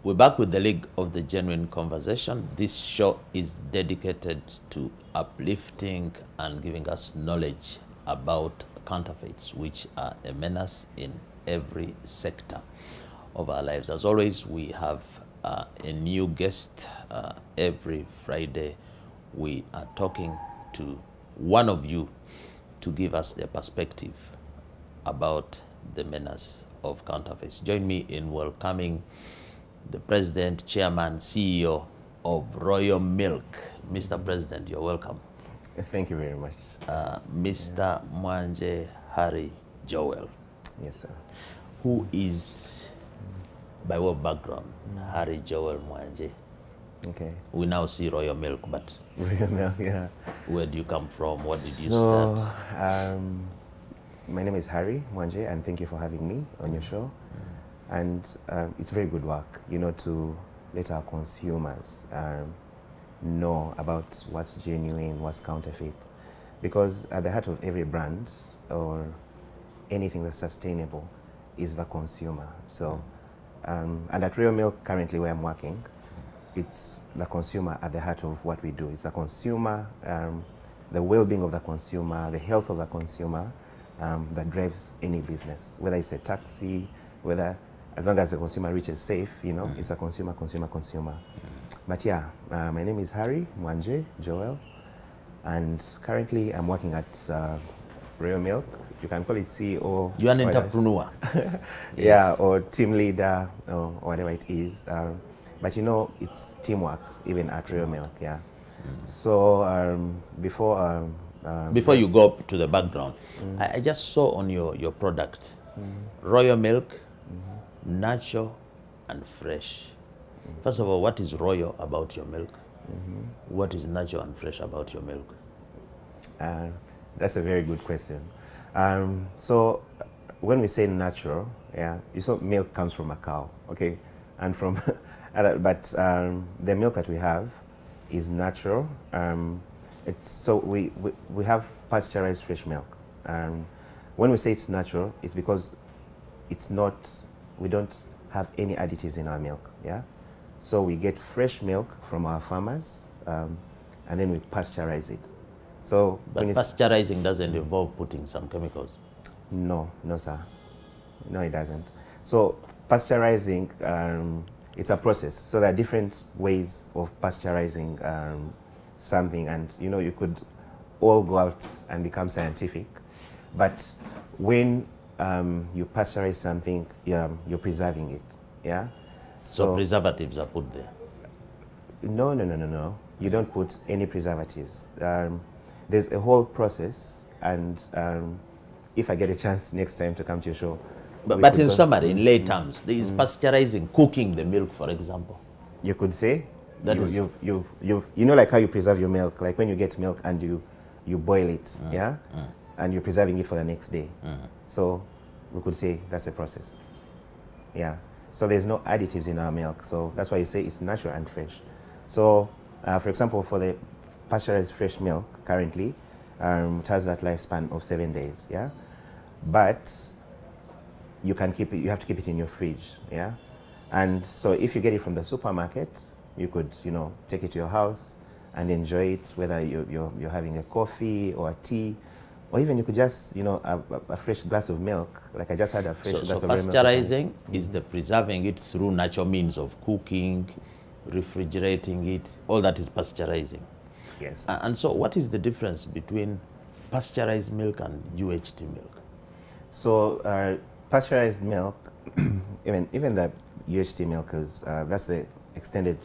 We're back with the League of the Genuine Conversation. This show is dedicated to uplifting and giving us knowledge about counterfeits, which are a menace in every sector of our lives. As always, we have a new guest. Every Friday, we are talking to one of you to give us their perspective about the menace of counterfeits. Join me in welcoming the President, Chairman, CEO of Royal Milk. Mr. President, you're welcome. Thank you very much. Mr. Mwanje Harry Joel. Yes, sir. Who is, by what background, Harry Joel Mwanje? Okay. We now see Royal Milk, but Royal Milk, yeah. Where do you come from? What did you start? My name is Harry Mwanje, and thank you for having me on your show. And it's very good work, you know, to let our consumers know about what's genuine, what's counterfeit. Because at the heart of every brand or anything that's sustainable is the consumer. So, and at Royal Milk, currently where I'm working, it's the consumer at the heart of what we do. It's the consumer, the well-being of the consumer, the health of the consumer that drives any business, whether it's a taxi, whether, as long as the consumer reaches safe, you know, it's a consumer. But yeah, my name is Harry Mwanje Joel, and currently I'm working at Royal Milk. You can call it CEO. You're an entrepreneur. Yeah, or team leader, or whatever it is. But you know, it's teamwork, even at Royal Milk, yeah. So before you go to the background, I just saw on your product, Royal Milk, natural and fresh. First of all, what is royal about your milk? What is natural and fresh about your milk? That's a very good question. So when we say natural, yeah, you saw milk comes from a cow, okay? And from, but the milk that we have is natural. So we have pasteurized fresh milk. When we say it's natural, it's because it's not, we don't have any additives in our milk, yeah? So we get fresh milk from our farmers, and then we pasteurize it. So but pasteurizing doesn't involve putting some chemicals? No, sir. No, it doesn't. So pasteurizing, it's a process. So there are different ways of pasteurizing something, and you know, you could all go out and become scientific, but when you pasteurize something, you're preserving it, yeah? So preservatives are put there? No. You don't put any preservatives. There's a whole process, and if I get a chance next time to come to your show. But in summary, in lay terms, there is pasteurizing, cooking the milk, for example. You could say that you know, like how you preserve your milk, like when you get milk and you boil it, yeah, and you're preserving it for the next day. So we could say that's a process, yeah. So there's no additives in our milk, so that's why you say it's natural and fresh. So for example, for the pasteurized fresh milk currently, it has that lifespan of 7 days, yeah, but you can keep it, you have to keep it in your fridge, yeah. And so if you get it from the supermarket, you could, you know, take it to your house and enjoy it, whether you're having a coffee or a tea, or even you could just, you know, a fresh glass of milk. Like I just had a fresh glass of milk. So pasteurizing is the preserving it through natural means of cooking, refrigerating it, all that is pasteurizing. Yes. And so what is the difference between pasteurized milk and UHT milk? So pasteurized milk, even the UHT milk is, that's the extended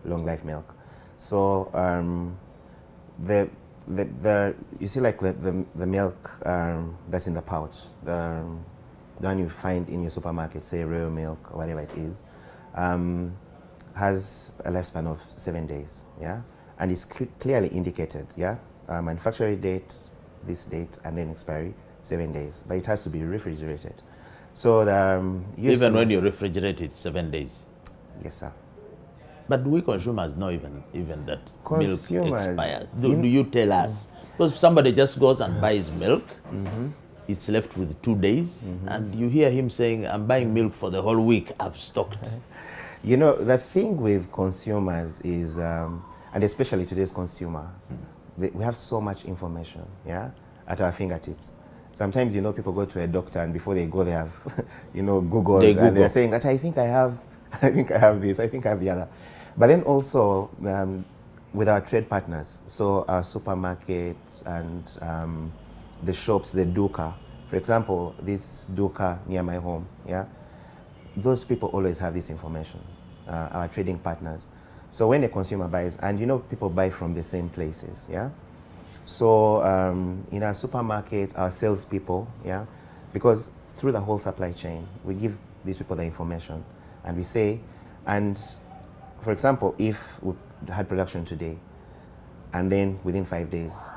long life milk. So you see, like the milk that's in the pouch, the one you find in your supermarket, say Royal Milk or whatever it is, has a lifespan of 7 days, yeah, and it's clearly indicated, yeah, manufacturing date, this date, and then expiry 7 days, but it has to be refrigerated. So even when you refrigerate it 7 days. Yes, sir. But do we consumers know even that milk expires? Do you tell us? Because if somebody just goes and buys milk, it's left with 2 days, and you hear him saying, I'm buying milk for the whole week, I've stocked. You know, the thing with consumers is, and especially today's consumer, we have so much information, yeah, at our fingertips. Sometimes, you know, people go to a doctor and before they go, they have, you know, Googled, and they're saying that I think I have this, I think I have the other. But then also with our trade partners, so our supermarkets and the shops, the duka. For example, this duka near my home, yeah, those people always have this information, our trading partners. So when a consumer buys, and you know, people buy from the same places, yeah. So in our supermarkets, our salespeople, yeah, because through the whole supply chain, we give these people the information, and we say, and for example, if we had production today, and then within 5 days,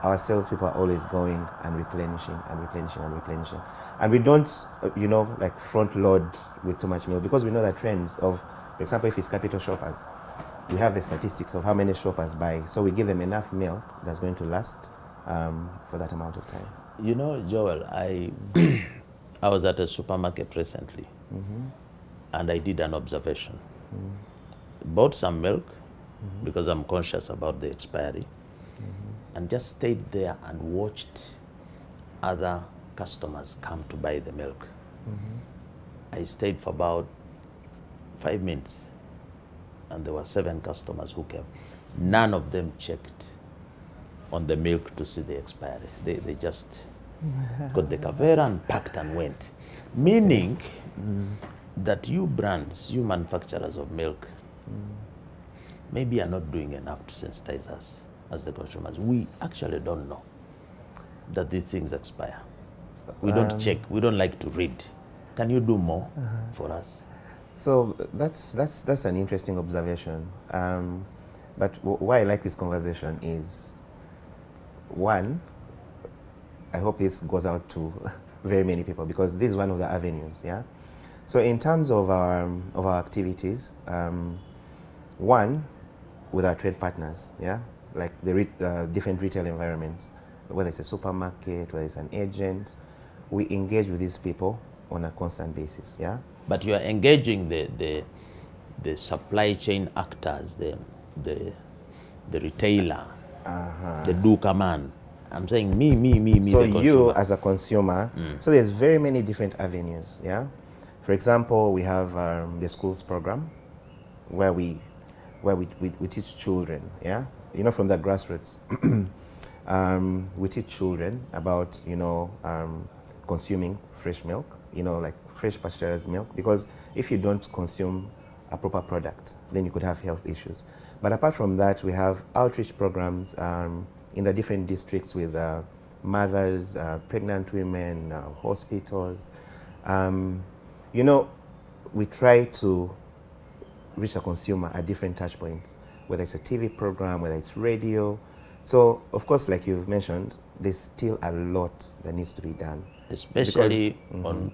our salespeople are always going and replenishing and replenishing and replenishing. And we don't, you know, like front load with too much milk, because we know the trends of, for example, if it's capital shoppers, we have the statistics of how many shoppers buy. So we give them enough milk that's going to last for that amount of time. You know, Joel, I was at a supermarket recently, and I did an observation. Bought some milk because I'm conscious about the expiry, and just stayed there and watched other customers come to buy the milk. I stayed for about 5 minutes, and there were 7 customers who came. None of them checked on the milk to see the expiry. They just got the kavera and packed and went. Meaning that you brands, you manufacturers of milk, maybe are not doing enough to sensitize us as the consumers. We actually don't know that these things expire. We don't check. We don't like to read. Can you do more for us? So that's an interesting observation. But why I like this conversation is, one, I hope this goes out to very many people, because this is one of the avenues. Yeah. So in terms of our activities, one, with our trade partners, yeah, like the different retail environments, whether it's a supermarket, whether it's an agent, we engage with these people on a constant basis, yeah. But you are engaging the supply chain actors, the retailer, the duka man. I'm saying me. So the you as a consumer, so there's very many different avenues, yeah. For example, we have the schools program, where we teach children, yeah, you know, from the grassroots. We teach children about, you know, consuming fresh milk, you know, like fresh pasteurized milk, because if you don't consume a proper product, then you could have health issues. But apart from that, we have outreach programs in the different districts with mothers, pregnant women, hospitals. You know, we try to reach a consumer at different touch points, whether it's a TV program, whether it's radio. So, of course, like you've mentioned, there's still a lot that needs to be done. Especially on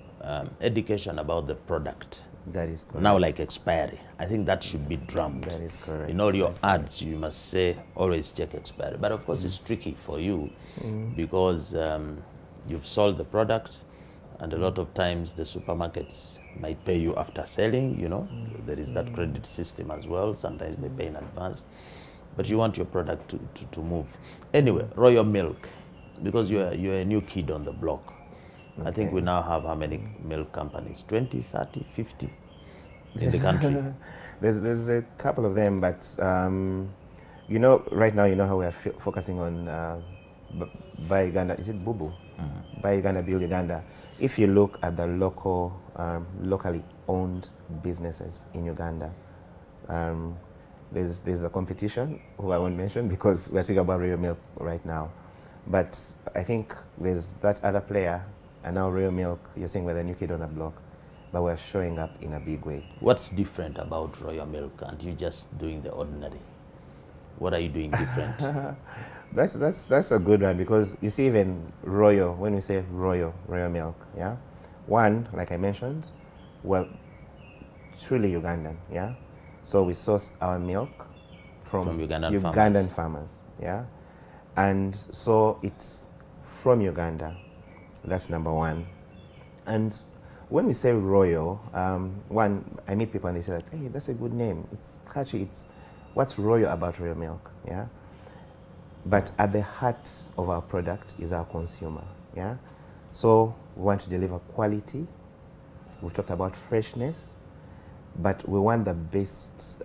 education about the product. That is correct. Now, like expiry, I think that should be drummed. That is correct. In all your ads, you must say, always check expiry. But of course, it's tricky for you because you've sold the product, and a lot of times the supermarkets might pay you after selling, you know. There is that credit system as well. Sometimes they pay in advance. But you want your product to move. Anyway, Royal Milk, because you're a new kid on the block. Okay. I think we now have how many milk companies? 20, 30, 50 in the country? There's a couple of them, but you know, right now, you know how we are focusing on Buy Uganda. Is it Bubu? Buy Uganda, Build Uganda. If you look at the locally owned businesses in Uganda, there's a competition who I won't mention because we're talking about Royal Milk right now. But I think there's that other player, and now Royal Milk, you're saying we're the new kid on the block, but we're showing up in a big way. What's different about Royal Milk and you just doing the ordinary? What are you doing different? That's a good one, because you see, even Royal, when we say Royal Milk, yeah, one, like I mentioned, we're truly Ugandan, yeah. So we source our milk from Ugandan farmers, yeah. And so it's from Uganda. That's number one. And when we say royal, one, I meet people and they say that, hey, that's a good name. It's catchy. It's what's royal about royal milk, yeah? But at the heart of our product is our consumer, yeah? So we want to deliver quality. We've talked about freshness, but we want the best,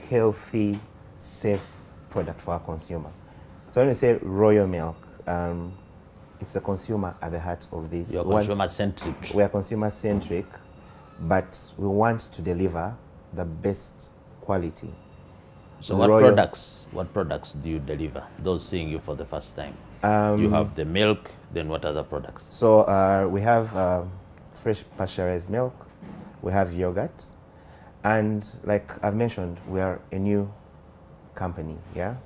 healthy, safe product for our consumer. So when we say royal milk, it's the consumer at the heart of this. You're consumer-centric. We are consumer-centric, but we want to deliver the best quality. So what products do you deliver? Those seeing you for the first time. You have the milk, then what other products? So we have fresh pasteurized milk, we have yogurt, and like I've mentioned, we are a new company, yeah?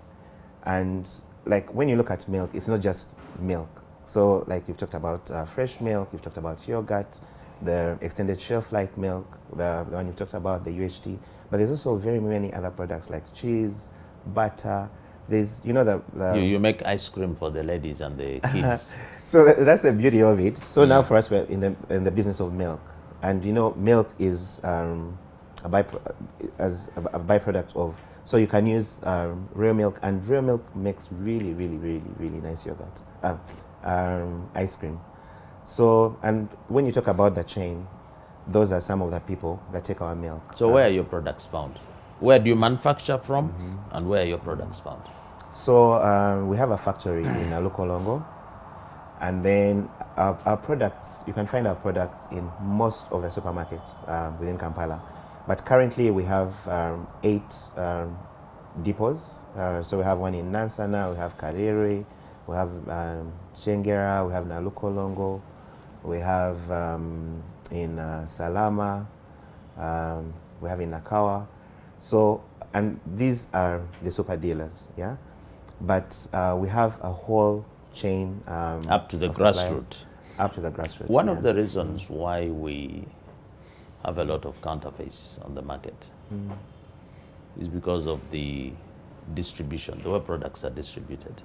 And like when you look at milk, it's not just milk. So like you've talked about fresh milk, you've talked about yogurt, the extended shelf life milk, the one you've talked about, the UHT, but there's also very many other products like cheese, butter. There's, you know, you make ice cream for the ladies and the kids. So that's the beauty of it. So now for us, we're in the business of milk, and you know, milk is a byproduct of. So you can use real milk, and real milk makes really, really, really, really nice yogurt, ice cream. So, and when you talk about the chain, those are some of the people that take our milk. So where are your products found? Where do you manufacture from, and where are your products found? So we have a factory in Alukolongo, and then our products, you can find our products in most of the supermarkets within Kampala. But currently we have 8 depots. So we have one in Nansana, we have Karere, we have Chengera, we have Nalukolongo, we have in Salama, we have in Nakawa. So, and these are the super dealers, yeah? But we have a whole chain. Up to the grassroots. Up to the grassroots. One of the reasons why we have a lot of counterfeits on the market is because of the distribution, the way products are distributed.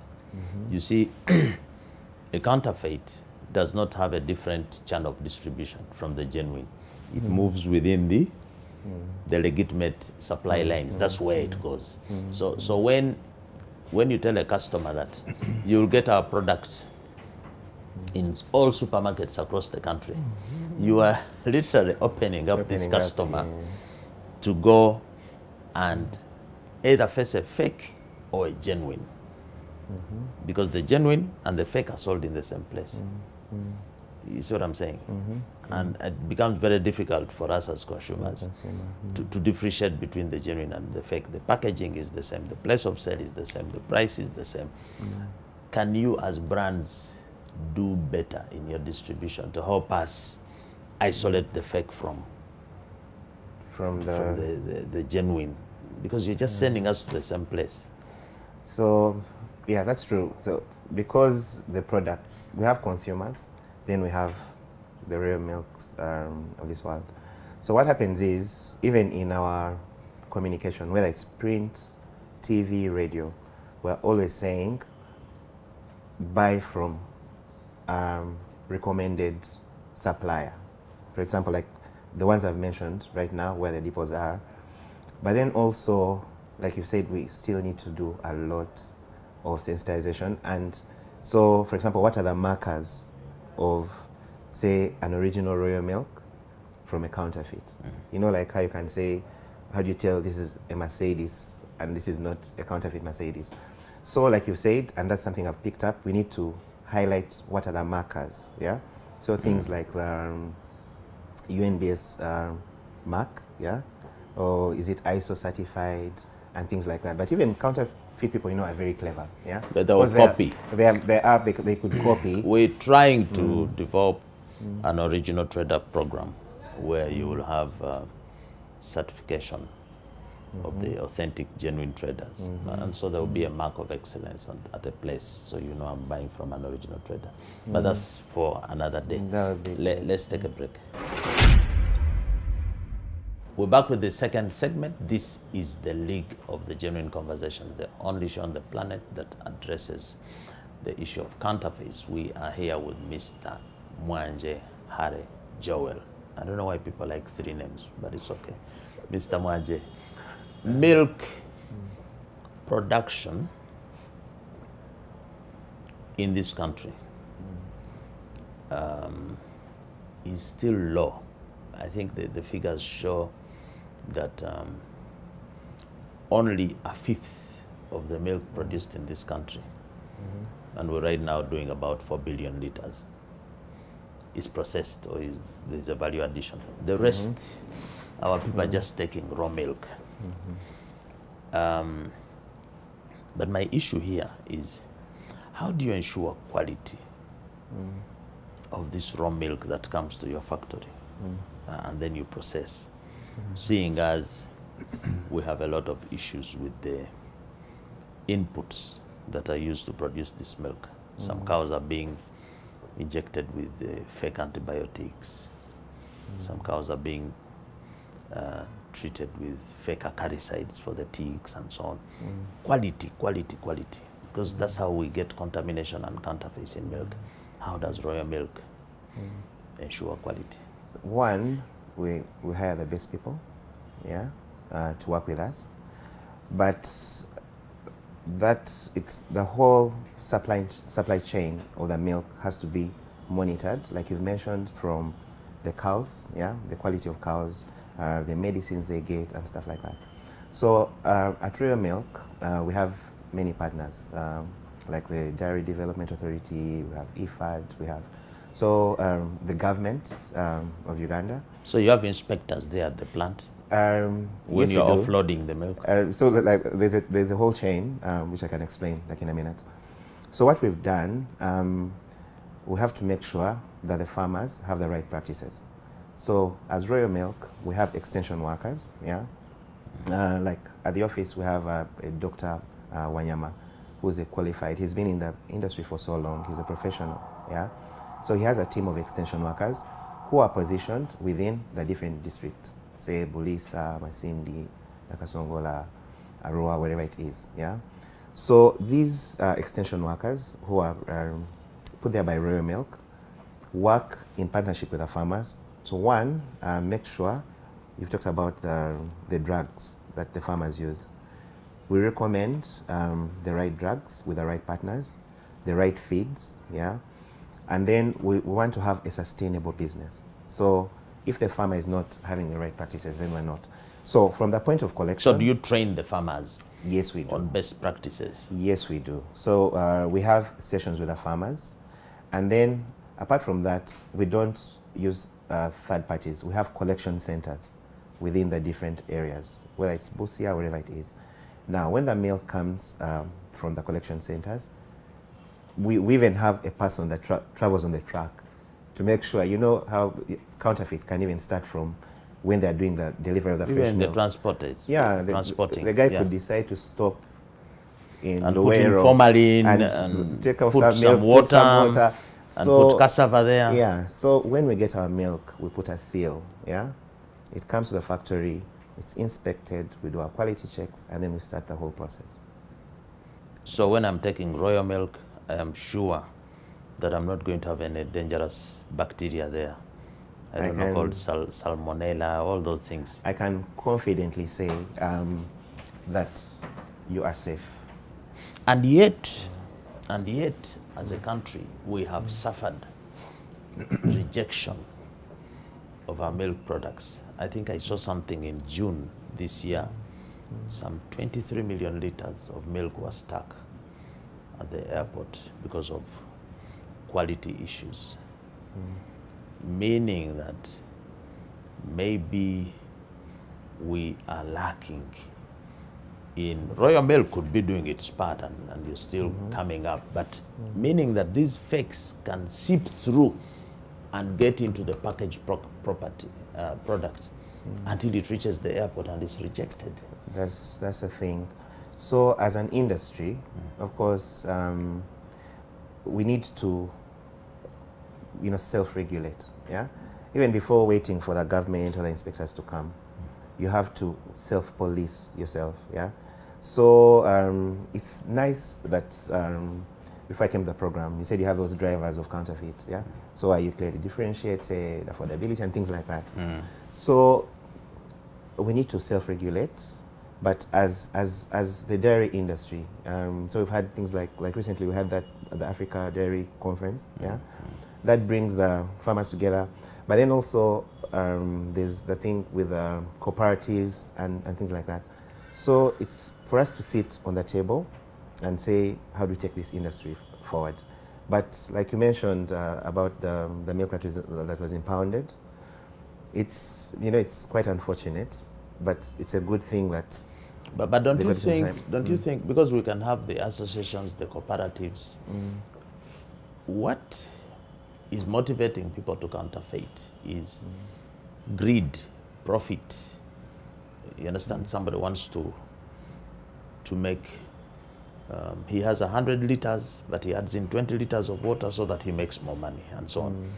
You see, a counterfeit does not have a different channel of distribution from the genuine. It moves within the legitimate supply lines. That's where it goes. So when you tell a customer that you'll get our product in all supermarkets across the country, you are literally opening up this customer to go and either face a fake or a genuine. Because the genuine and the fake are sold in the same place. You see what I'm saying? And it becomes very difficult for us as consumers to differentiate between the genuine and the fake. The packaging is the same, the place of sale is the same, the price is the same. Can you as brands do better in your distribution to help us isolate the fake from the genuine? Because you're just sending us to the same place. So, yeah, that's true. So, because the products, we have consumers, then we have the real milks of this world. So what happens is, even in our communication, whether it's print, TV, radio, we're always saying, buy from recommended supplier. For example, like the ones I've mentioned right now, where the depots are. But then also, like you said, we still need to do a lot of sensitization. And so, for example, what are the markers of, say, an original royal milk from a counterfeit? You know, like how you can say, how do you tell this is a Mercedes and this is not a counterfeit Mercedes? So like you said, and that's something I've picked up, we need to highlight what are the markers, yeah? So things like UNBS mark, yeah? Or is it ISO certified and things like that. But even counterfeit people, you know, are very clever, yeah? But they will copy. They could copy. We're trying to develop an original trader program where you will have certification of the authentic, genuine traders. And so there will be a mark of excellence at a place, so you know I'm buying from an original trader. But that's for another day. Let's take a break. We're back with the second segment. This is the League of the Genuine Conversations, the only show on the planet that addresses the issue of counterfeits. We are here with Mr. Mwanje Harry Joel. I don't know why people like 3 names, but it's okay. Mr. Mwanje, milk production in this country is still low. I think the figures show that only 1/5 of the milk produced in this country, and we're right now doing about 4 billion liters, is processed or there's a value addition. The rest, our people are just taking raw milk. But my issue here is, how do you ensure quality of this raw milk that comes to your factory and then you process? Seeing as we have a lot of issues with the inputs that are used to produce this milk. Some cows are being injected with fake antibiotics. Some cows are being treated with fake acaricides for the ticks and so on. Quality, quality, quality. Because that's how we get contamination and counterfeits in milk. How does Royal Milk ensure quality? One, we hire the best people, yeah, to work with us. But it's the whole supply chain of the milk has to be monitored, like you've mentioned, from the cows, yeah, the quality of cows, the medicines they get and stuff like that. So at Royal Milk, we have many partners, like the Dairy Development Authority, we have IFAD, we have, so the government of Uganda. So you have inspectors there at the plant? When Yes, you're offloading the milk? So like there's a whole chain, which I can explain like in a minute. So what we've done, we have to make sure that the farmers have the right practices. So as Royal Milk, we have extension workers, yeah. Like at the office, we have a Dr. Wanyama, who's a qualified, he's been in the industry for so long, he's a professional, yeah. So he has a team of extension workers who are positioned within the different districts, say Bulisa, Masindi, Nakasongola, Aroa, wherever it is, yeah. So these extension workers who are put there by Royal Milk work in partnership with the farmers to, one, make sure, you've talked about the drugs that the farmers use. We recommend the right drugs with the right partners, the right feeds, yeah. And then we want to have a sustainable business. So if the farmer is not having the right practices, then we're not. So from the point of collection... So do you train the farmers? Yes, we do. On best practices? Yes, we do. So we have sessions with the farmers. And then apart from that, we don't use third parties. We have collection centers within the different areas, whether it's Busia, wherever it is. Now, when the milk comes from the collection centers, we even have a person that travels on the truck to make sure, you know how counterfeit can even start from when they're doing the delivery of the fresh milk. The transporters. Yeah, transporting. The guy could decide to stop in and put in formalin and take off put some water, and put cassava there. Yeah, so when we get our milk, we put a seal, yeah? It comes to the factory, it's inspected, we do our quality checks, and then we start the whole process. So when I'm taking Royal Milk, I am sure that I'm not going to have any dangerous bacteria there. I don't know, called salmonella, all those things. I can confidently say that you are safe. And yet, as a country, we have suffered rejection of our milk products. I think I saw something in June this year. Some 23 million liters of milk was stuck at the airport because of quality issues. Meaning that maybe we are lacking in... Royal Milk could be doing its part and you're still coming up, but meaning that these fakes can seep through and get into the packaged product until it reaches the airport and is rejected. That's the thing. So as an industry, of course, we need to, self-regulate, yeah? Even before waiting for the government or the inspectors to come, you have to self-police yourself, yeah? So it's nice that before I came to the program, you said you have those drivers of counterfeits, yeah? So are you clearly differentiated, affordability and things like that? So we need to self-regulate, but as the dairy industry, so we've had things like recently we had that the Africa Dairy Conference, yeah? That brings the farmers together, but then also there's the thing with cooperatives and things like that. So it's for us to sit on the table and say, how do we take this industry forward? But like you mentioned about the milk that was impounded, it's, you know, it's quite unfortunate, but it's a good thing that. But don't you think? Don't you think, because we can have the associations, the cooperatives, what is motivating people to counterfeit is greed, profit. You understand? Somebody wants to make. He has 100 liters, but he adds in 20 liters of water so that he makes more money, and so on.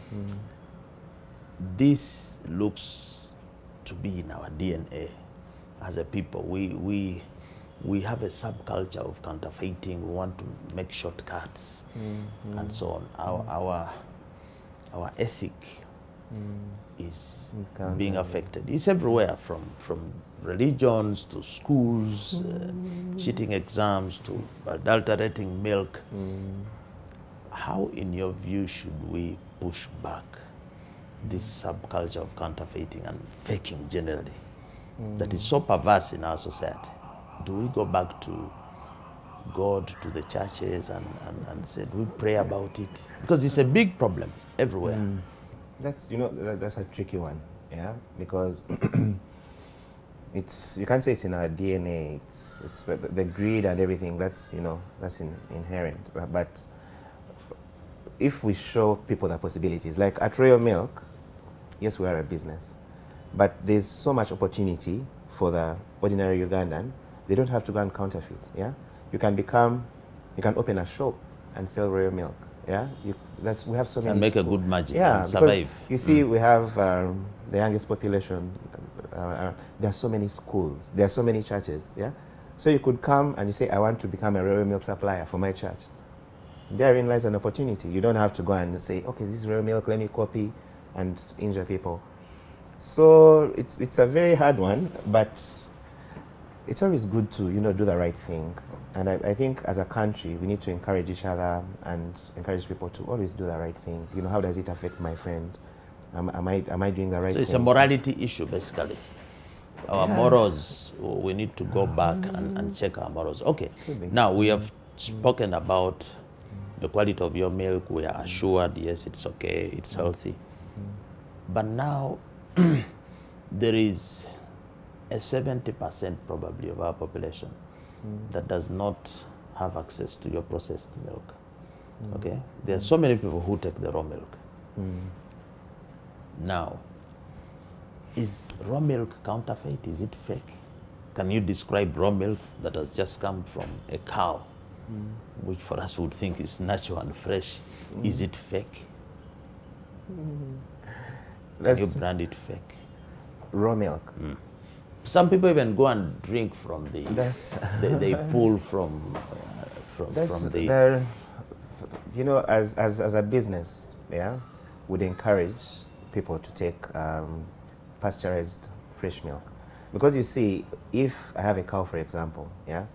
This looks to be in our DNA as a people. We have a subculture of counterfeiting. We want to make shortcuts, and so on. Our ethic is being affected. It's everywhere, from religions to schools, cheating exams to adulterating milk. How, in your view, should we push back this subculture of counterfeiting and faking generally that is so perverse in our society? Do we go back to God, to the churches, and say, do we pray about it? Because it's a big problem everywhere. That's, you know, that's a tricky one, yeah, because it's, you can't say it's in our DNA. It's the greed and everything. That's, you know, that's inherent. But if we show people the possibilities, like at Royal Milk, yes, we are a business, but there's so much opportunity for the ordinary Ugandan. They don't have to go and counterfeit. Yeah, you can open a shop and sell Royal Milk. Yeah, we have so many. And make a good margin. Yeah, and survive. You see, we have the youngest population. There are so many schools. There are so many churches. Yeah, so you could come and you say, I want to become a Royal Milk supplier for my church. Therein lies an opportunity. You don't have to go and say, okay, this is Royal Milk, let me copy and injure people. So it's a very hard one, but it's always good to, you know, do the right thing. And I think as a country, we need to encourage each other and encourage people to always do the right thing. You know, how does it affect my friend? Am I doing the right thing? So it's a morality issue, basically. Our morals, we need to go back and check our morals. Okay, now we have spoken about the quality of your milk. We are assured, yes, it's okay, it's healthy. But now, there is a 70% probably of our population that does not have access to your processed milk. Okay? There are so many people who take the raw milk. Now, is raw milk counterfeit? Is it fake? Can you describe raw milk that has just come from a cow, which for us would think is natural and fresh? Is it fake? Can you brand it fake? Raw milk. Some people even go and drink from the. They pull from the. You know, as a business, yeah, would encourage people to take pasteurized fresh milk, because you see, if I have a cow, for example, yeah,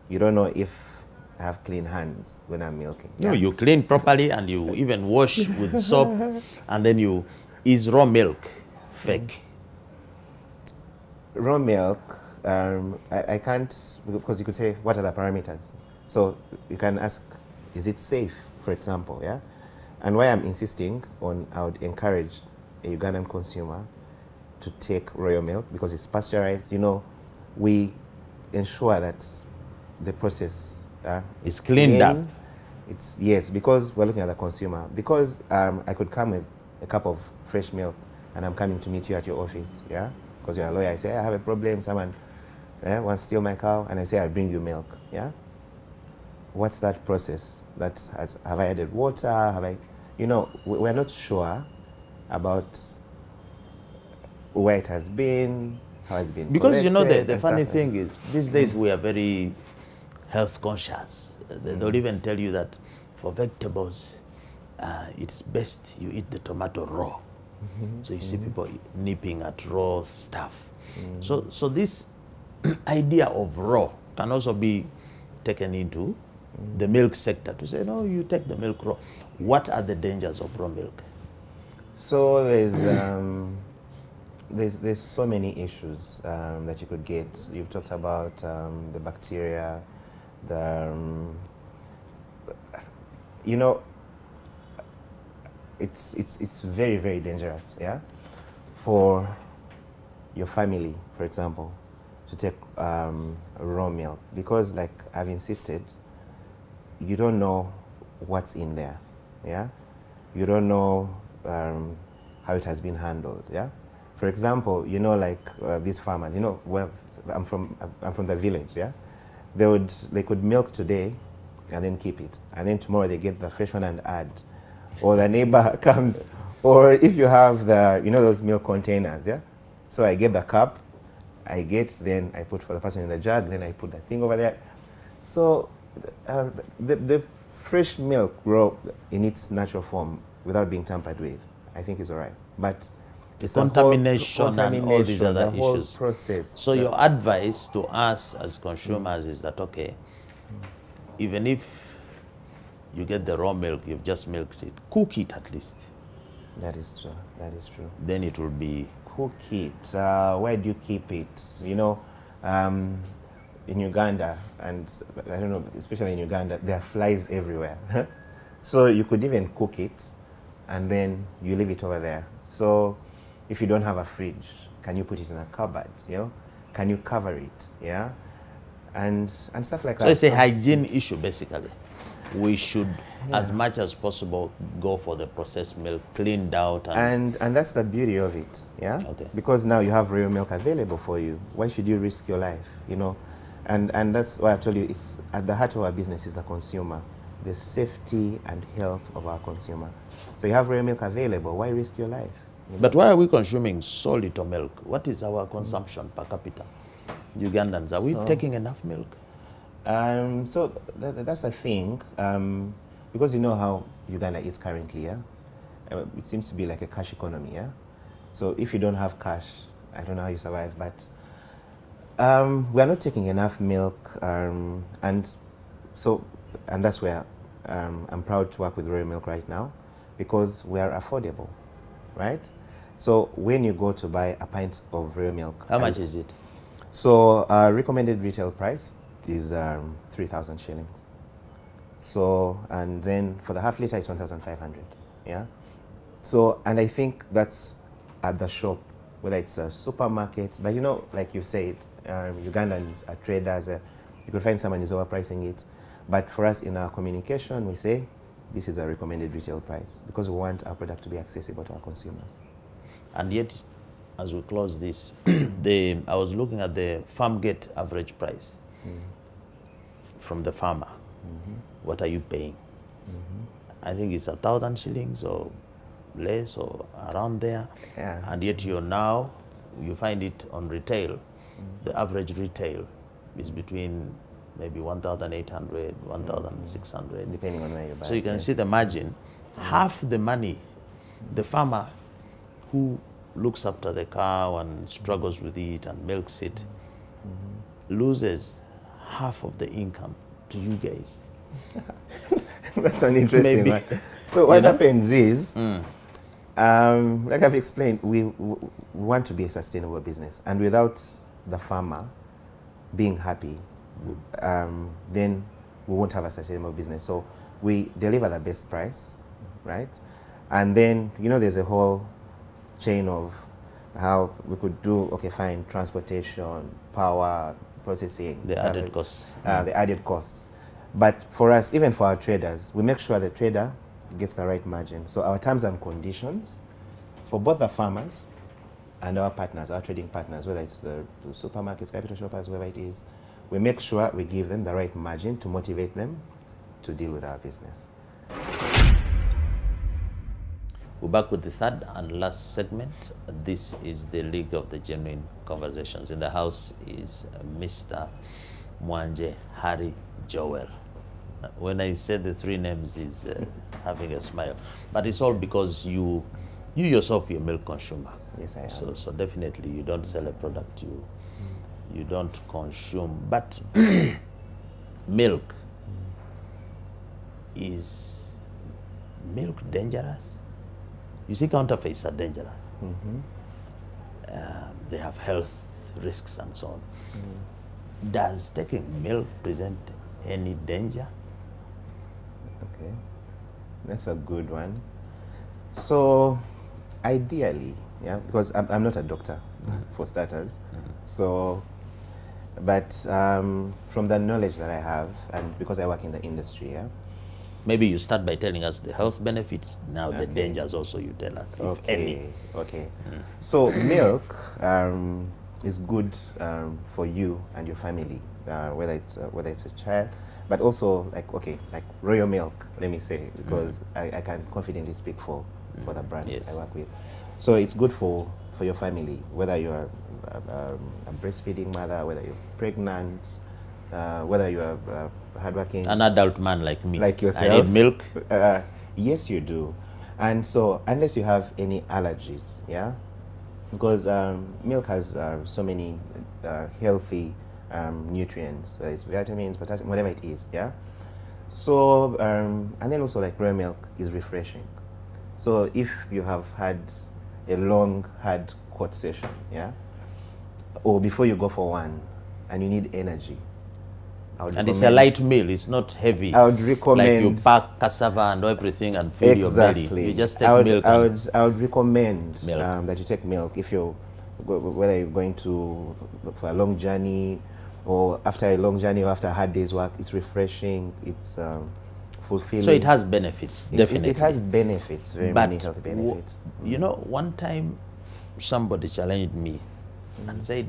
you don't know if I have clean hands when I'm milking. No, you clean properly and you even wash with soap, and then you. Is raw milk fake? Raw milk, I can't, because you could say, what are the parameters? So you can ask, is it safe, for example, yeah? And why I'm insisting on, I would encourage a Ugandan consumer to take Royal Milk, because it's pasteurized. You know, we ensure that the process is cleaned up. It's, yes, because we're looking at the consumer. Because I could come with a cup of fresh milk and I'm coming to meet you at your office, yeah? Because you're a lawyer. I say, I have a problem, someone wants to steal my cow, and I say, I'll bring you milk, yeah? What's that process? Have I added water? Have I, you know, we're not sure about where it has been, how it's been Because, you know, the funny thing is, these days we are very health conscious. They'll even tell you that for vegetables, it's best you eat the tomato raw. So you see people nipping at raw stuff. So this idea of raw can also be taken into the milk sector to say, no, you take the milk raw. What are the dangers of raw milk? So there's so many issues that you could get. You've talked about the bacteria, you know, it's very, very dangerous, yeah, for your family, for example, to take raw milk, because, like I've insisted, you don't know what's in there, yeah. You don't know how it has been handled, yeah. For example, you know, like these farmers, you know, where I'm from the village, yeah. They could milk today and then keep it, and then tomorrow they get the fresh one and add, or the neighbor comes, or if you have the, you know, those milk containers, yeah. So I get the cup, then I put for the person in the jug, then I put the thing over there. So the fresh milk raw in its natural form without being tampered with, I think is all right. But it's contamination and all these other the whole issues. process. So your advice to us as consumers is that, okay, even if you get the raw milk, you've just milked it, cook it at least. That is true. That is true. Then it will be... Cook it. Where do you keep it? You know, in Uganda, and I don't know, especially in Uganda, there are flies everywhere. So you could even cook it, and then you leave it over there. So if you don't have a fridge, can you put it in a cupboard? You know, can you cover it? Yeah, and stuff like that. So it's a hygiene issue, basically. We should, as much as possible, go for the processed milk, cleaned out. And that's the beauty of it, yeah? Okay. Because now you have real milk available for you. Why should you risk your life, you know? And that's why I've told you, it's at the heart of our business is the consumer, the safety and health of our consumer. So you have real milk available, why risk your life? You know? But why are we consuming so little milk? What is our consumption per capita? Ugandans, are we taking enough milk? So that's the thing, because you know how Uganda is currently, yeah? It seems to be like a cash economy, yeah? So if you don't have cash, I don't know how you survive, but we are not taking enough milk, and that's where I'm proud to work with Royal Milk right now, because we are affordable, right? So when you go to buy a pint of Royal Milk... How much is it? So our recommended retail price is 3,000 shillings. So, and then for the half liter is 1,500, yeah? So, and I think that's at the shop, whether it's a supermarket, but you know, like you said, Ugandans are traders, you could find someone who's overpricing it. But for us in our communication, we say, this is a recommended retail price, because we want our product to be accessible to our consumers. And yet, as we close this, I was looking at the farm gate average price. From the farmer. What are you paying? I think it's 1,000 shillings or less or around there. Yeah. And yet you find it on retail. The average retail is between maybe 1,800, 1,600. Depending on where you buy. So you can see the margin. Half the money, the farmer who looks after the cow and struggles with it and milks it, loses half of the income to you guys. That's an interesting one. So what happens is, like I've explained, we want to be a sustainable business, and without the farmer being happy, then we won't have a sustainable business. So we deliver the best price, right? And then, you know, there's a whole chain of how we could do, okay, fine, transportation, power, processing, the added costs. The added costs. But for us, even for our traders, we make sure the trader gets the right margin. So our terms and conditions for both the farmers and our partners, our trading partners, whether it's the supermarkets, capital shoppers, whoever it is, we make sure we give them the right margin to motivate them to deal with our business. We're back with the third and last segment. This is the League of the Genuine Conversations. In the house is Mr. Mwanje Harry Joel. When I said the three names, is having a smile. But it's all because you yourself, you're a milk consumer. Yes, I am. So definitely you don't sell a product you don't consume. But milk, is milk dangerous? You see, counterfeits are dangerous. They have health risks and so on. Does taking milk present any danger? Okay, that's a good one. So, ideally, yeah, because I'm not a doctor, for starters. So, but from the knowledge that I have, and because I work in the industry, yeah. Maybe you start by telling us the health benefits. Now the dangers also you tell us, if any. Okay. So milk is good for you and your family, whether it's a child, but also like royal milk. Let me say, because I can confidently speak for the brand I work with. So it's good for your family, whether you're a breastfeeding mother, whether you're pregnant, whether you are hardworking, an adult man like me, like yourself. I need milk. Yes, you do. And so, unless you have any allergies, yeah, because milk has so many healthy nutrients, whether it's vitamins, potassium, whatever it is, yeah. So, and then also like raw milk is refreshing. So if you have had a long, hard court session, yeah, or before you go for one, and you need energy, and it's a light meal, it's not heavy. I would recommend, like you pack cassava and everything and fill your belly. You just take milk. I would recommend that you take milk if you're, whether you're going for a long journey, or after a long journey, or after a hard day's work. It's refreshing, it's fulfilling. So it has benefits, definitely. It has benefits, many healthy benefits. You know, one time somebody challenged me and said,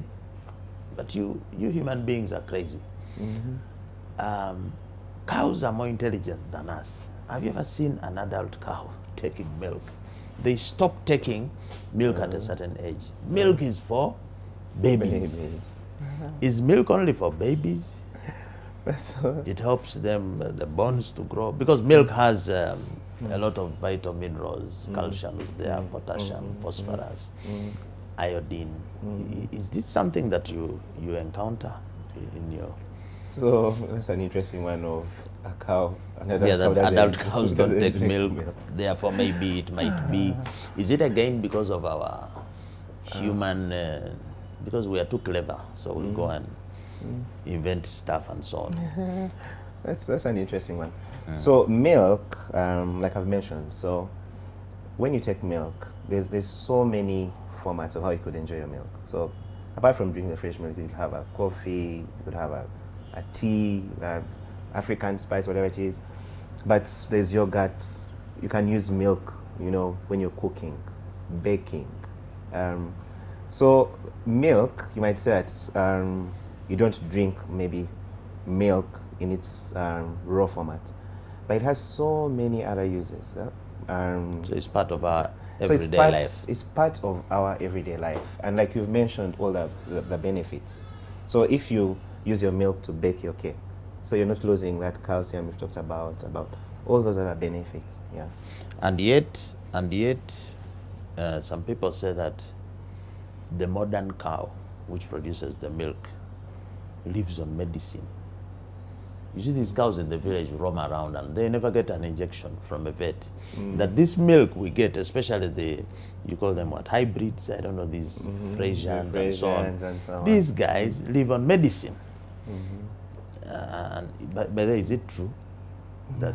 but you human beings are crazy. Cows are more intelligent than us. Have you ever seen an adult cow taking milk? They stop taking milk at a certain age. Milk is for babies. Is milk only for babies? It helps them, the bones to grow, because milk has a lot of vitamin minerals, calcium is there, potassium, phosphorus, iodine. Is this something that you encounter in your... So that's an interesting one of a cow. Adult cows don't take milk. Therefore, maybe it might be. Is it again because of our human? Because we are too clever, so we go and invent stuff and so on. That's an interesting one. So milk, like I've mentioned. So when you take milk, there's so many formats of how you could enjoy your milk. So apart from drinking the fresh milk, you could have a coffee, you could have a tea, African spice, whatever it is. But there's yogurt. You can use milk, you know, when you're cooking, baking. So milk, you might say that you don't drink maybe milk in its raw format, but it has so many other uses. So it's part of our everyday life. It's part of our everyday life, and like you've mentioned, all the benefits. So if you use your milk to bake your cake, so you're not losing that calcium we've talked about all those other benefits. Yeah. And yet, some people say that the modern cow, which produces the milk, lives on medicine. You see these cows in the village roam around and they never get an injection from a vet. That this milk we get, especially you call them what, hybrids, I don't know, these Frisians and so on. These guys live on medicine. But is it true that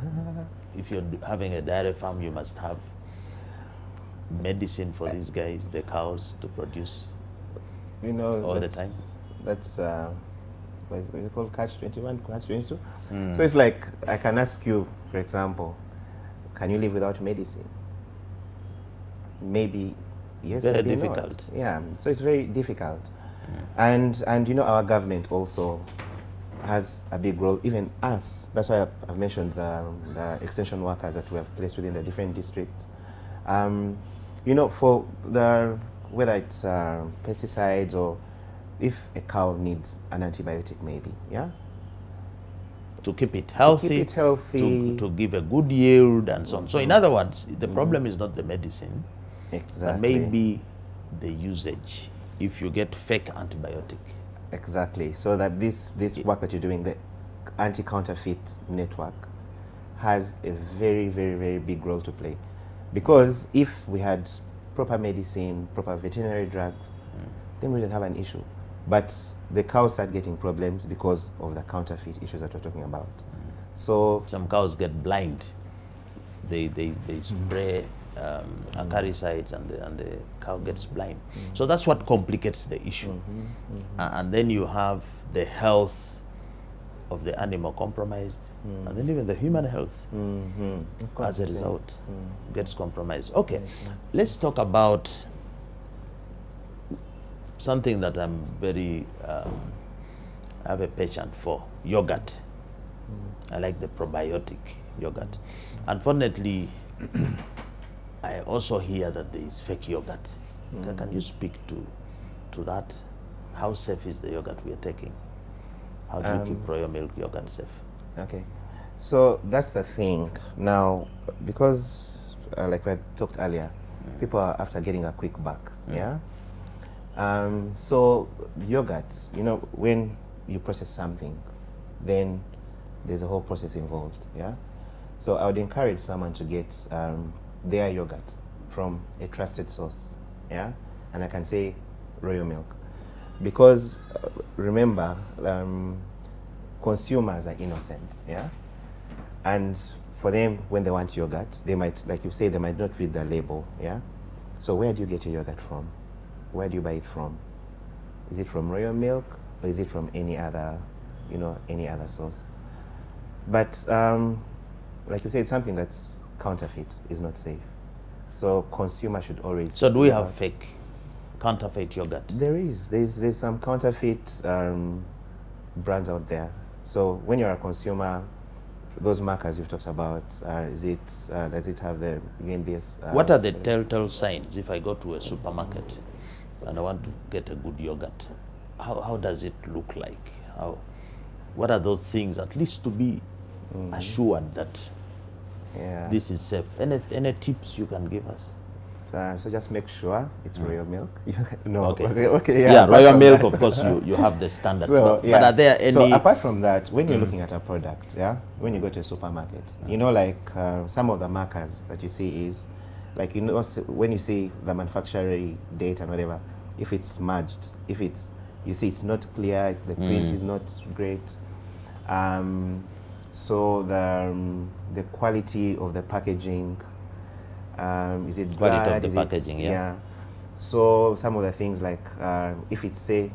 if you're having a dairy farm, you must have medicine for these guys, the cows, to produce, you know, all the time? That's what is it called? Catch-21, Catch-22. So it's like, I can ask you, for example, can you live without medicine? Maybe yes, very maybe difficult. Not. Yeah, so it's very difficult. And you know, our government also has a big role, even us. That's why I've mentioned the extension workers that we have placed within the different districts. You know, for whether it's pesticides, or if a cow needs an antibiotic, maybe, yeah? to keep it healthy, to give a good yield and so on. So in other words, the problem is not the medicine, but maybe the usage. If you get fake antibiotic. Exactly. So that this work that you're doing, the anti-counterfeit network, has a very, very, very big role to play. Because if we had proper medicine, proper veterinary drugs, then we didn't have an issue. But the cows start getting problems because of the counterfeit issues that we're talking about. So some cows get blind. They spray acaricides and the cow gets blind. So that's what complicates the issue. And then you have the health of the animal compromised, and then even the human health as a result gets compromised. Okay, let's talk about something that I'm very, I have a passion for, yogurt. I like the probiotic yogurt. Unfortunately, I also hear that there is fake yogurt. Can you speak to that? How safe is the yogurt we are taking? How do you keep royal milk yogurt safe? Okay, so that's the thing. Now, because like we had talked earlier, people are after getting a quick buck, yeah? So yogurts, you know, when you process something, then there's a whole process involved, yeah? So I would encourage someone to get their yogurt from a trusted source, yeah? And I can say royal milk. Because remember, consumers are innocent, yeah? And for them, when they want yogurt, they might, like you say, they might not read the label, yeah? So where do you get your yogurt from? Where do you buy it from? Is it from royal milk, or is it from any other, you know, any other source? But like you said, something that's counterfeit is not safe. So consumers should always. So do we have fake counterfeit yogurt? There's some counterfeit brands out there. So when you're a consumer, those markers you've talked about, does it have the UNBS? What are the telltale signs if I go to a supermarket and I want to get a good yogurt? How does it look like? What are those things, at least to be assured that this is safe? Any tips you can give us? So just make sure it's royal milk. No, okay, yeah, royal milk, of course, you have the standards. So, but are there any? So apart from that, when you're looking at a product, when you go to a supermarket, you know, like some of the markers that you see is, like, you know, when you see the manufacturing date and whatever, if it's smudged, if it's, you see it's not clear, the print is not great. So the quality of the packaging, is it quality bad? Of the packaging, yeah. So some of the things, like if it's, say,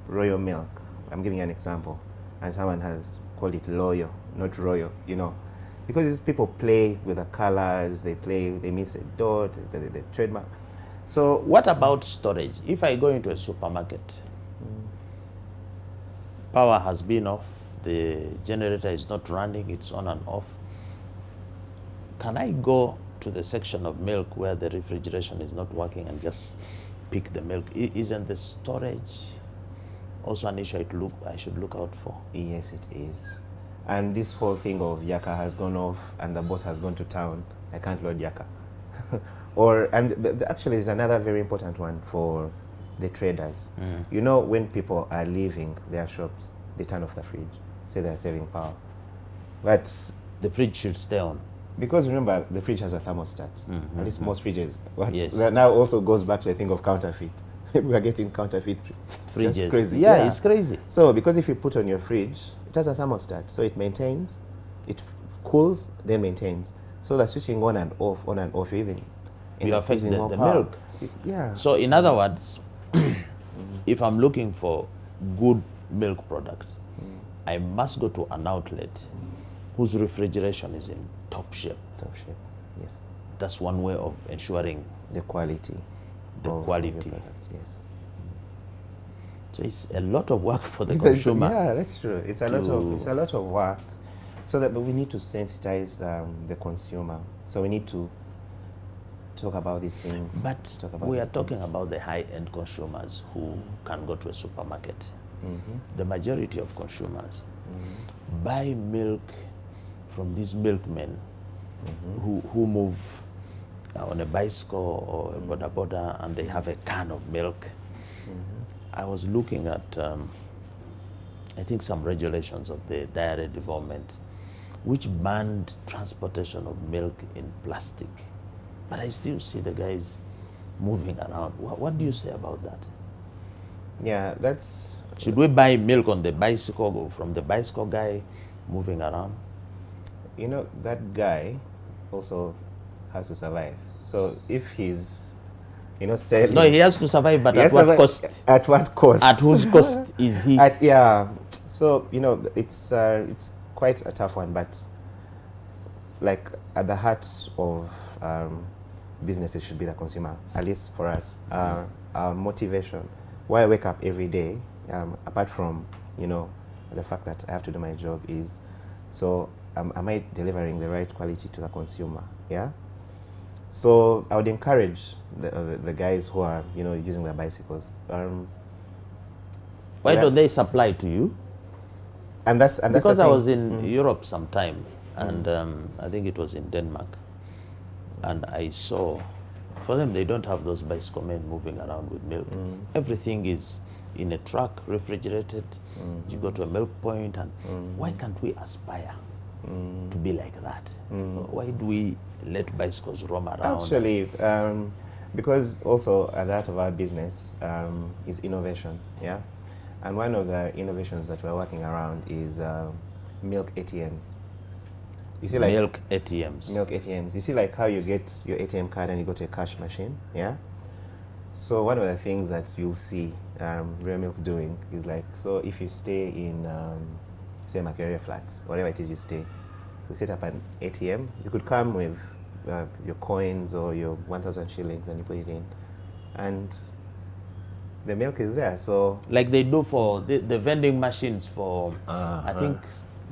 royal milk, I'm giving you an example, and someone has called it loyal, not royal, you know, because these people play with the colors, they miss a dot, the trademark. So what about storage? If I go into a supermarket, power has been off, the generator is not running, it's on and off, can I go to the section of milk where the refrigeration is not working and just pick the milk? Isn't the storage also an issue I should look out for? Yes, it is. And this whole thing of Yaka has gone off and the boss has gone to town, I can't load Yaka. Actually, there's another very important one for the traders. You know, when people are leaving their shops, they turn off the fridge, say they're saving power. But the fridge should stay on. Because remember, the fridge has a thermostat. At least most fridges. That now also goes back to the thing of counterfeit. We are getting counterfeit fridges. It's just crazy. Yeah, it's crazy. So because if you put on your fridge, it has a thermostat, so it maintains, it cools, then maintains. So the switching on and off, even you affect the milk. Yeah. So in other words, if I'm looking for good milk products, I must go to an outlet whose refrigeration is in top shape. Top shape, yes. That's one way of ensuring the quality. Of your product, yes. So it's a lot of work for the consumer. Yeah, that's true. It's a lot of work. But we need to sensitize the consumer. So we need to talk about these things. But we are talking about the high-end consumers who can go to a supermarket. the majority of consumers buy milk from these milkmen who move on a bicycle or a boda boda, and they have a can of milk. I was looking at, I think, some regulations of the dairy development which banned transportation of milk in plastic. But I still see the guys moving around. What do you say about that? Yeah, that's... Should we buy milk on the bicycle or from the bicycle guy moving around? You know, that guy also has to survive. So if he's, you know, selling... No, he has to survive, but at what cost? At what cost? At whose cost is he? Yeah. So, you know, it's quite a tough one, but like at the heart of businesses should be the consumer, at least for us. Our motivation, why I wake up every day, apart from, you know, the fact that I have to do my job, is so am I delivering the right quality to the consumer? Yeah. So I would encourage the guys who are, you know, using their bicycles. Why don't they supply to you? And that's because I was in Europe sometime, and I think it was in Denmark, and I saw, for them, they don't have those bicycle men moving around with milk. Everything is in a truck, refrigerated. You go to a milk point, and why can't we aspire to be like that? Why do we let bicycles roam around? Actually, because also at the heart of our business is innovation, yeah? And one of the innovations that we're working around is milk ATMs. You see, like milk ATMs. Milk ATMs. You see, like how you get your ATM card and you go to a cash machine, yeah? So one of the things that you'll see Real Milk doing is like, so if you stay in, say, Makerere Flats, whatever it is you stay, we set up an ATM. You could come with your coins or your 1,000 shillings and you put it in, and the milk is there. So like they do for the vending machines for, I think,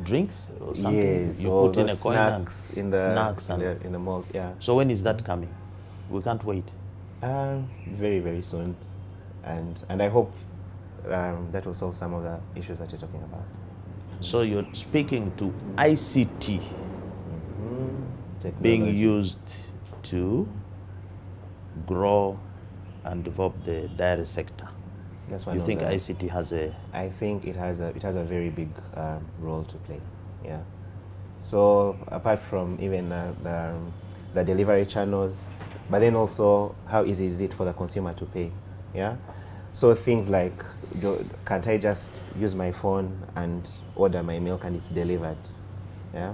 drinks or something. Yes, you put in a coin snacks and snacks and in the malt, yeah. So when is that coming? We can't wait. Very, very soon, and I hope that will solve some of the issues that you're talking about. So you're speaking to ICT being used to grow and develop the dairy sector. That's one. You think ICT has a? I think it has a very big role to play. Yeah. So apart from even the delivery channels, but then also how easy is it for the consumer to pay? Yeah. So things like, can't I just use my phone and order my milk and it's delivered? Yeah.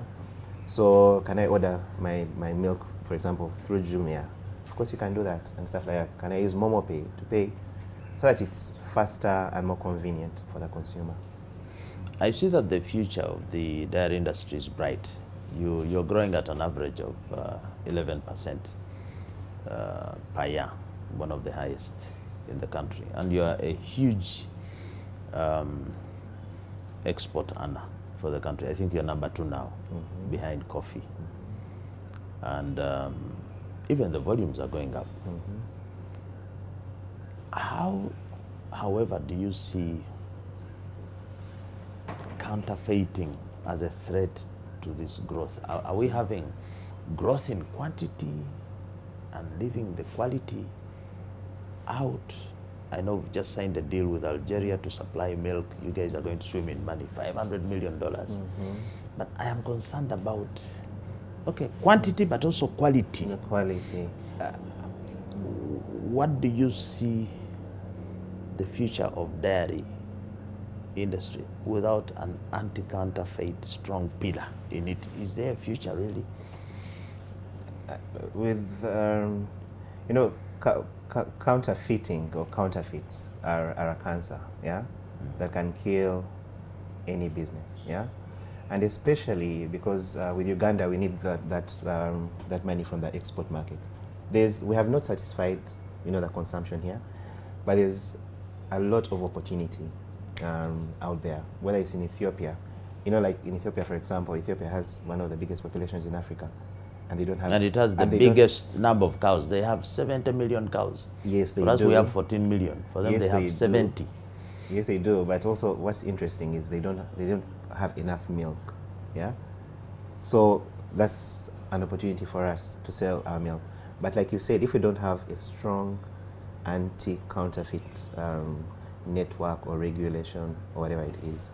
So can I order my milk, for example, through Jumia? Of course you can do that and stuff like that. Can I use MomoPay to pay so that it's faster and more convenient for the consumer? I see that the future of the dairy industry is bright. You're growing at an average of 11% per year, one of the highest in the country, and you are a huge export earner for the country. I think you're number 2 now, behind coffee, and even the volumes are going up. How, however, do you see counterfeiting as a threat to this growth? Are we having growth in quantity and leaving the quality out? I know we've just signed a deal with Algeria to supply milk. You guys are going to swim in money, $500 million. But I am concerned about, okay, quantity, but also quality. The quality. What do you see the future of dairy industry without an anti-counterfeit strong pillar in it? Is there a future really? With, you know, counterfeiting or counterfeits are a cancer, yeah, that can kill any business, yeah, and especially because with Uganda we need that money from the export market. We have not satisfied, you know, the consumption here, but there's a lot of opportunity out there, whether it's in Ethiopia. You know, like in Ethiopia, for example, Ethiopia has one of the biggest populations in Africa. And they don't have. And it has the biggest number of cows. They have 70 million cows. Yes, they do. For us, we have 14 million. For them, yes, they have 70. Yes, they do. But also, what's interesting is they don't have enough milk. Yeah. So that's an opportunity for us to sell our milk. But like you said, if we don't have a strong anti-counterfeit network or regulation or whatever it is,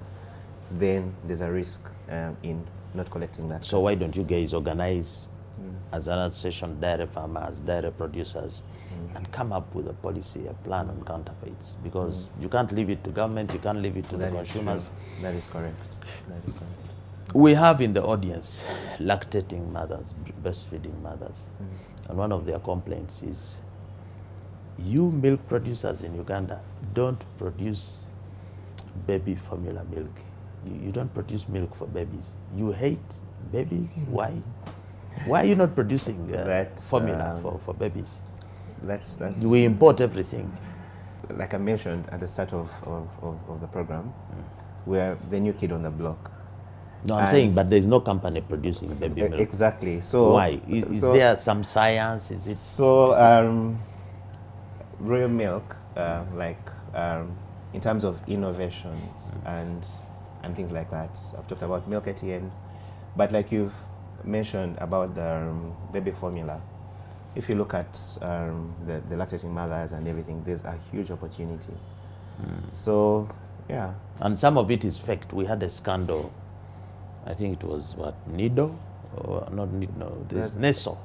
then there's a risk in not collecting that. So why don't you guys organize as an association dairy farmers, dairy producers, and come up with a policy, a plan on counterfeits? Because you can't leave it to government, you can't leave it to the consumers. True. That is correct. That is correct. We have in the audience lactating mothers, breastfeeding mothers, and one of their complaints is, you milk producers in Uganda don't produce baby formula milk. You don't produce milk for babies. You hate babies. Why? Why are you not producing formula for babies? We import everything. Like I mentioned at the start of the program, we're the new kid on the block. No, I'm saying, but there's no company producing baby milk. Exactly. So why? Is there some science? Is it? So Royal Milk, in terms of innovations and things like that, I've talked about milk ATMs, but like you've mentioned about the baby formula, if you look at the lactating mothers and everything, there's a huge opportunity. So, yeah. And some of it is faked. We had a scandal. I think it was what, Nido? Or not Nido, no, there's Neso.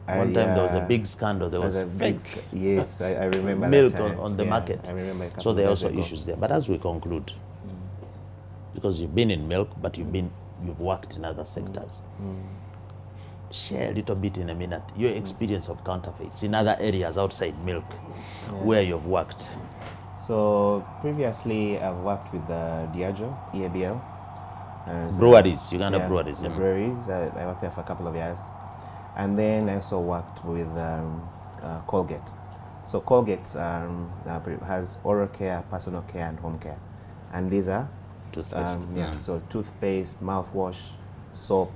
One time there was a big scandal. There was fake. Yes, I remember milk that on the market. I remember. So there are also issues there. But as we conclude, because you've been in milk, but you've worked in other sectors. Share a little bit in a minute your experience of counterfeits in other areas outside milk, where you've worked. So previously, I've worked with Diageo, EABL. Breweries, Uganda breweries. The breweries. I worked there for a couple of years. And then I also worked with Colgate. So Colgate has oral care, personal care, and home care. And these are toothpaste. So toothpaste, mouthwash, soap,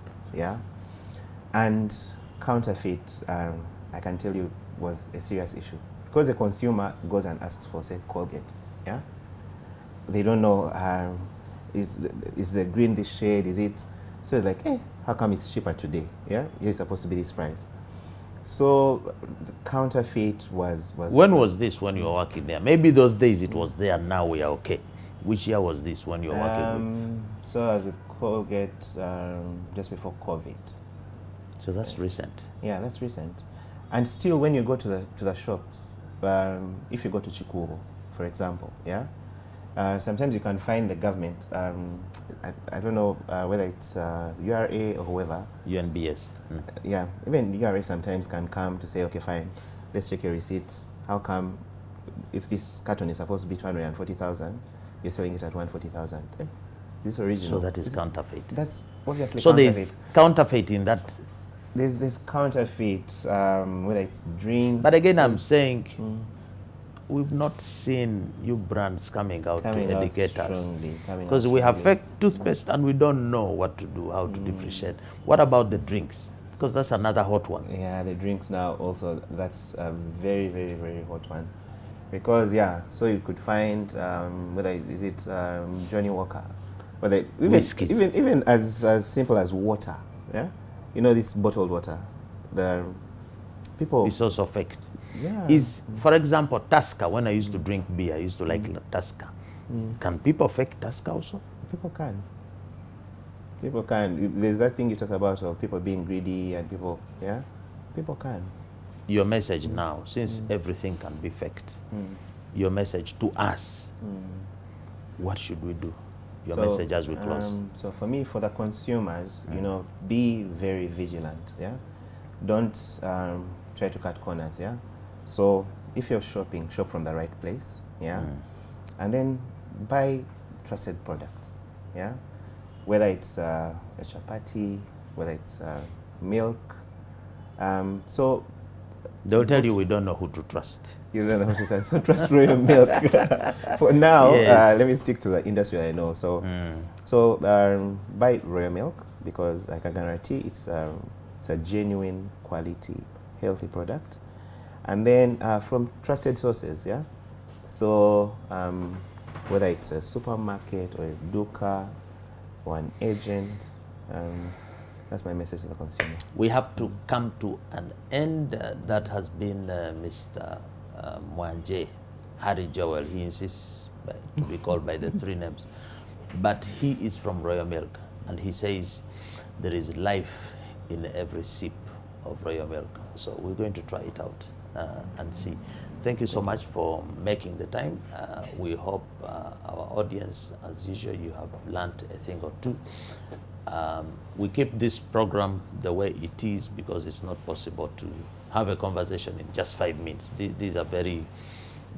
And counterfeit, I can tell you, was a serious issue. Because the consumer goes and asks for, say, Colgate, They don't know, is the green this shade, is it? So it's like, hey, how come it's cheaper today? It's supposed to be this price. So the counterfeit was. When was this when you were working there? Maybe those days it was there, now we are okay. Which year was this when you were working with? So I was with Colgate just before COVID. So that's recent. Yeah, that's recent. And still, when you go to the shops, if you go to Chikuru, for example, sometimes you can find the government. I don't know whether it's URA or whoever. UNBS. Even URA sometimes can come to say, okay, fine, let's check your receipts. How come, if this carton is supposed to be 240,000, you're selling it at 140,000? This is original. So that is counterfeit. That's obviously so counterfeit. There's counterfeit in that. There's counterfeit, whether it's drink. But again, I'm saying, we've not seen you brands coming out to educate us. Because we have fake toothpaste and we don't know what to do, how to differentiate. What about the drinks? Because that's another hot one. Yeah, the drinks now also, that's a very, very, very hot one. Because, so you could find, whether is it Johnny Walker, whether even as simple as water, You know, this bottled water, the people... It's also faked. Yeah. For example, Tusker, when I used to drink beer, I used to like Tusker. Can people fake Tusker also? People can. People can. There's that thing you talk about of people being greedy and people, People can. Your message now, since everything can be faked, your message to us, what should we do? Your message as we close. So for me, for the consumers, be very vigilant, Don't try to cut corners, So if you're shopping, shop from the right place, And then buy trusted products, Whether it's a chapati, whether it's milk. So they'll tell you we don't know who to trust. You don't know who to trust. So trust Royal Milk. For now, let me stick to the industry I know. So, buy Royal Milk because I can guarantee it's a genuine, quality, healthy product. And then from trusted sources, So whether it's a supermarket or a duka or an agent, that's my message to the consumer. We have to come to an end. That has been Mr. Mwanje Harry Joel. He insists to be called by the three names. But he is from Royal Milk, and he says there is life in every sip of Royal Milk. So we're going to try it out and see. Thank you so much for making the time. We hope our audience, as usual, you have learned a thing or two. We keep this program the way it is because it's not possible to have a conversation in just 5 minutes. These are very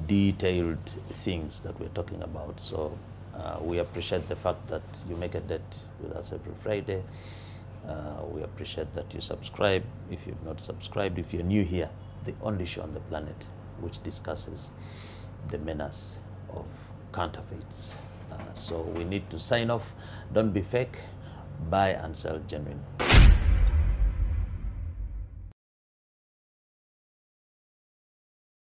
detailed things that we're talking about. So we appreciate the fact that you make a date with us every Friday. We appreciate that you subscribe. If you've not subscribed, if you're new here, the only show on the planet which discusses the menace of counterfeits. So we need to sign off. Don't be fake. Buy and sell genuine.